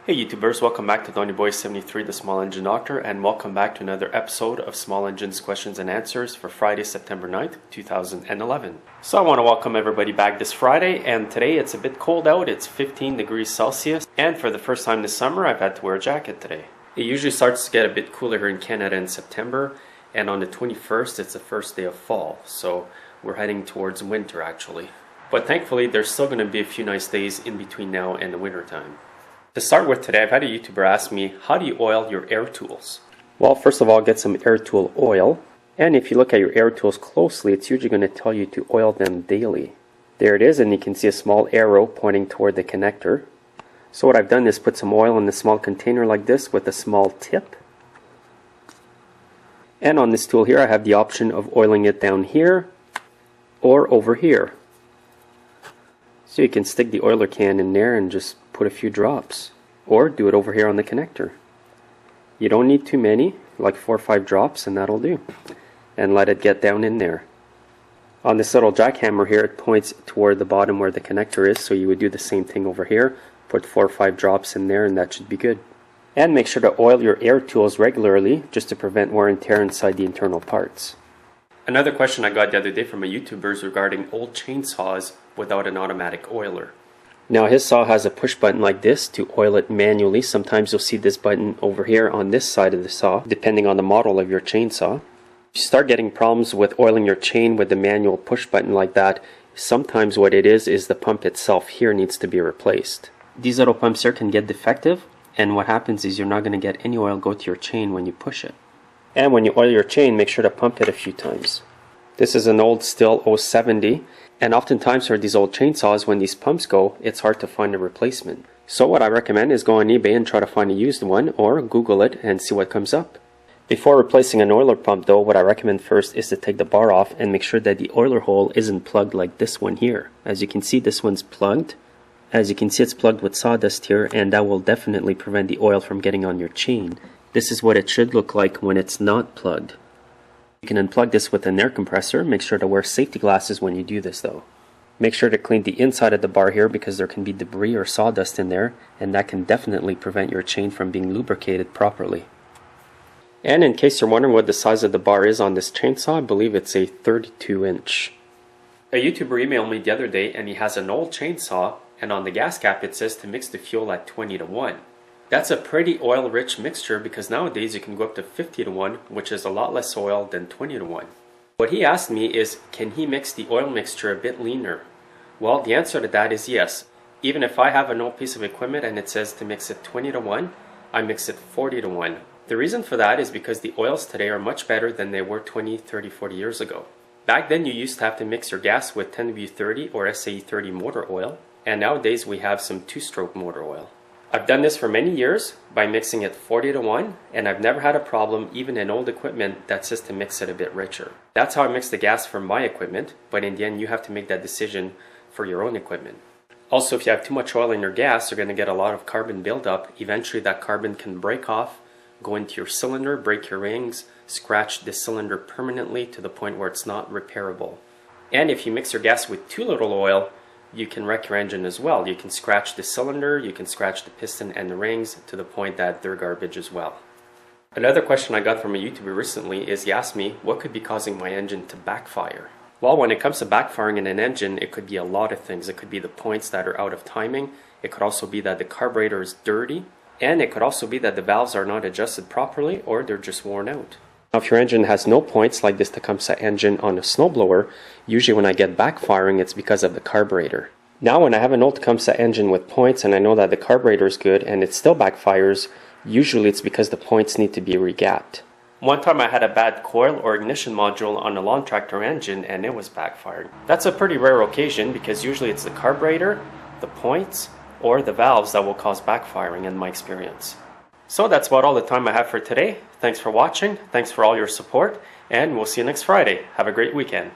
Hey YouTubers, welcome back to Donnyboy73, the Small Engine Doctor, and welcome back to another episode of Small Engines Questions and Answers for Friday, September 9th, 2011. So I want to welcome everybody back this Friday, and today it's a bit cold out, it's 15 degrees Celsius, and for the first time this summer I've had to wear a jacket today. It usually starts to get a bit cooler here in Canada in September, and on the 21st it's the first day of fall, so we're heading towards winter actually. But thankfully there's still going to be a few nice days in between now and the winter time. To start with today, I've had a YouTuber ask me, how do you oil your air tools? Well, first of all, get some air tool oil. And if you look at your air tools closely, it's usually going to tell you to oil them daily. There it is, and you can see a small arrow pointing toward the connector. So what I've done is put some oil in a small container like this with a small tip. And on this tool here, I have the option of oiling it down here or over here. So you can stick the oiler can in there and just put a few drops, or do it over here on the connector. You don't need too many, like 4 or 5 drops, and that'll do. And let it get down in there. On this little jackhammer here, it points toward the bottom where the connector is, so you would do the same thing over here. Put 4 or 5 drops in there, and that should be good. And make sure to oil your air tools regularly, just to prevent wear and tear inside the internal parts. Another question I got the other day from a YouTuber is regarding old chainsaws without an automatic oiler. Now his saw has a push button like this to oil it manually. Sometimes you'll see this button over here on this side of the saw, depending on the model of your chainsaw. If you start getting problems with oiling your chain with the manual push button like that, sometimes what it is the pump itself here needs to be replaced. These little pumps here can get defective, and what happens is you're not going to get any oil go to your chain when you push it. And when you oil your chain, make sure to pump it a few times. This is an old Stihl 070. And oftentimes for these old chainsaws, when these pumps go, it's hard to find a replacement. So what I recommend is go on eBay and try to find a used one, or Google it and see what comes up. Before replacing an oiler pump though, what I recommend first is to take the bar off and make sure that the oiler hole isn't plugged like this one here. As you can see, this one's plugged. As you can see, it's plugged with sawdust here, and that will definitely prevent the oil from getting on your chain. This is what it should look like when it's not plugged. You can unplug this with an air compressor. Make sure to wear safety glasses when you do this though. Make sure to clean the inside of the bar here because there can be debris or sawdust in there, and that can definitely prevent your chain from being lubricated properly. And in case you're wondering what the size of the bar is on this chainsaw, I believe it's a 32-inch. A YouTuber emailed me the other day, and he has an old chainsaw, and on the gas cap it says to mix the fuel at 20:1. That's a pretty oil-rich mixture because nowadays you can go up to 50:1, which is a lot less oil than 20:1. What he asked me is, can he mix the oil mixture a bit leaner? Well, the answer to that is yes. Even if I have an old piece of equipment and it says to mix it 20:1, I mix it 40:1. The reason for that is because the oils today are much better than they were 20, 30, 40 years ago. Back then you used to have to mix your gas with 10W30 or SAE30 motor oil, and nowadays we have some 2-stroke motor oil. I've done this for many years by mixing it 40:1, and I've never had a problem even in old equipment that says to mix it a bit richer. That's how I mix the gas for my equipment, but in the end you have to make that decision for your own equipment. Also, if you have too much oil in your gas, you're going to get a lot of carbon buildup. Eventually that carbon can break off, go into your cylinder, break your rings, scratch the cylinder permanently to the point where it's not repairable. And if you mix your gas with too little oil, you can wreck your engine as well. You can scratch the cylinder, you can scratch the piston and the rings to the point that they're garbage as well. Another question I got from a YouTuber recently is he asked me what could be causing my engine to backfire. Well, when it comes to backfiring in an engine, it could be a lot of things. It could be the points that are out of timing. It could also be that the carburetor is dirty. And it could also be that the valves are not adjusted properly or they're just worn out. Now, if your engine has no points, like this Tecumseh engine on a snowblower, usually when I get backfiring, it's because of the carburetor. Now, when I have an old Tecumseh engine with points and I know that the carburetor is good and it still backfires, usually it's because the points need to be regapped. One time I had a bad coil or ignition module on a lawn tractor engine and it was backfiring. That's a pretty rare occasion because usually it's the carburetor, the points, or the valves that will cause backfiring in my experience. So that's about all the time I have for today. Thanks for watching, thanks for all your support, and we'll see you next Friday. Have a great weekend.